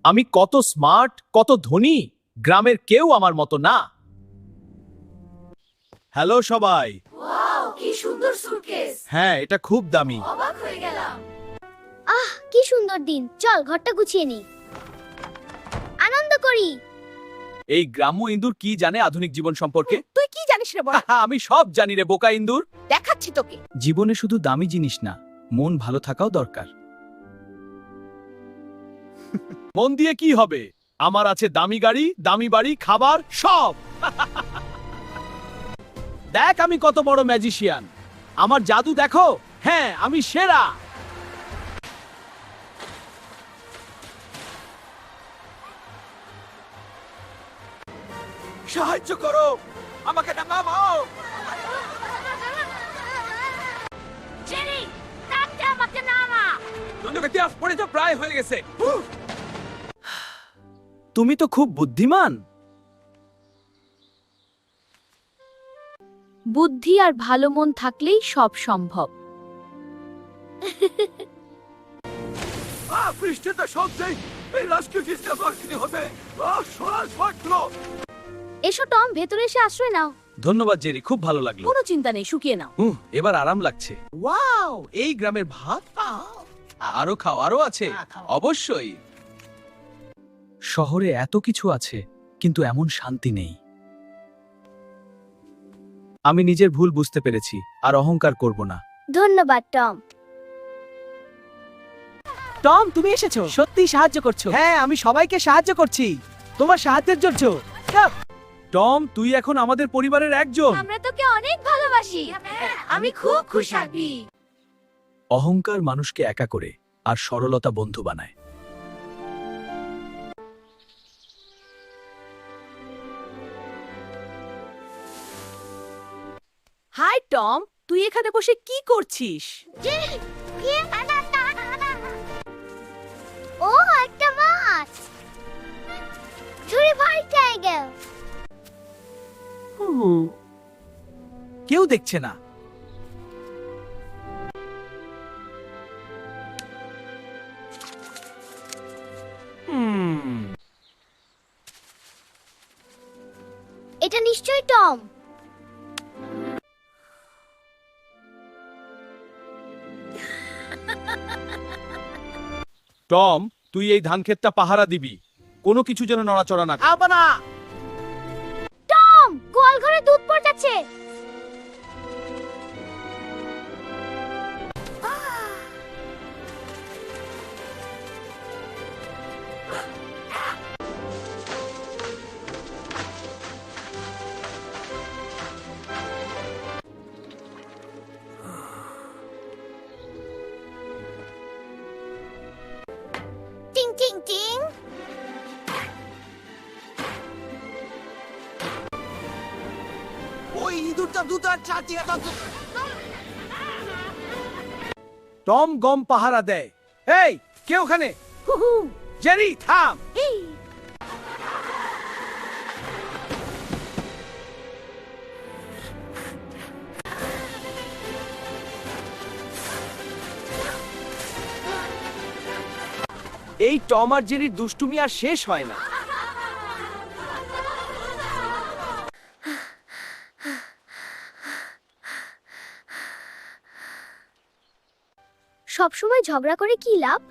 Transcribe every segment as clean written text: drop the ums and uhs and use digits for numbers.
আমি কত স্মার্ট, কত ধনী, গ্রামের কেউ আমার মতো না। হ্যালো সবাই। ওয়াও, কি সুন্দর সুটকেস। হ্যাঁ, এটা খুব দামি। অবাক হয়ে গেলাম। আহ, কি সুন্দর দিন। চল ঘরটা গুছিয়ে নি, আনন্দ করি। এই গ্রাম্য ইন্দুর কি জানে আধুনিক জীবন সম্পর্কে? তুই কি জানিস রে বড়? আমি সব জানি রে বোকা ইন্দুর। দেখাচ্ছি তোকে। জীবনে শুধু দামি জিনিস না, মন ভালো থাকাও দরকার। মন দিয়ে কি হবে? আমার আছে দামি গাড়ি, দামি বাড়ি, খাবার, সব। দেখ আমি কত বড় ম্যাজিশিয়ান। আমার জাদু দেখো। হ্যাঁ, আমি সেরা। সাহায্য করো, আমাকে নামাও। জেরি, তাতে আমাকে নামা। পড়ে তো প্রায় হয়ে গেছে। তুমি তো খুব বুদ্ধিমান। বুদ্ধি আর ভালো মন থাকলেই সব সম্ভব। পৃষ্ঠে তো সব নেই। এই রাষ্ট্রীয় চিন্তা করতে হবে। এসো টম, ভেতরে এসে আশ্রয় নাও। ধন্যবাদ জেরি, খুব ভালো লাগলো। কোনো চিন্তা নেই, শুকিয়ে নাও। এবার আরাম লাগছে। ওয়াও, এই গ্রামের ভাত। আরো খাও, আরো আছে। অবশ্যই। শহরে এত কিছু আছে, কিন্তু এমন শান্তি নেই। আমি নিজের ভুল বুঝতে পেরেছি, আর অহংকার করব না। ধন্যবাদ টম। টম, তুমি এসেছো, সত্যি সাহায্য করছো। হ্যাঁ, আমি সবাইকে সাহায্য করছি, তোমার সাহায্যের জন্য। টম, তুই এখন আমাদের পরিবারের একজন। আমরা তোকে অনেক ভালোবাসি। আমি খুব খুশি। অহংকার মানুষকে একা করে, আর সরলতা বন্ধু বানায়। হাই টম, তুই এখানে বসে কি করছিস? ও, একটা মাছ। ঝুড়ি ভাই টাইগার। কেউ দেখছে না। এটা নিশ্চয়ই টম। টম, তুই এই ধান ক্ষেতটা পাহারা দিবি, কোনো কিছু যেন নড়াচড়া না করে। আবা না। টম, গোয়াল ঘরে দুধ পড়ে যাচ্ছে। টিং টিং টিং। ওই ইঁদুরটা দুধ চাটিয়ে দাও। টম গম পাহারা দেয়। এই, কে ওখানে? জেরি, থাম। এই টম আর জেরির দুষ্টুমি আর শেষ হয় না। সবসময় ঝগড়া করে কি লাভ?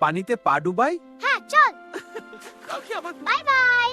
পানিতে পা ডুবাই। হ্যাঁ, চল। Bye bye.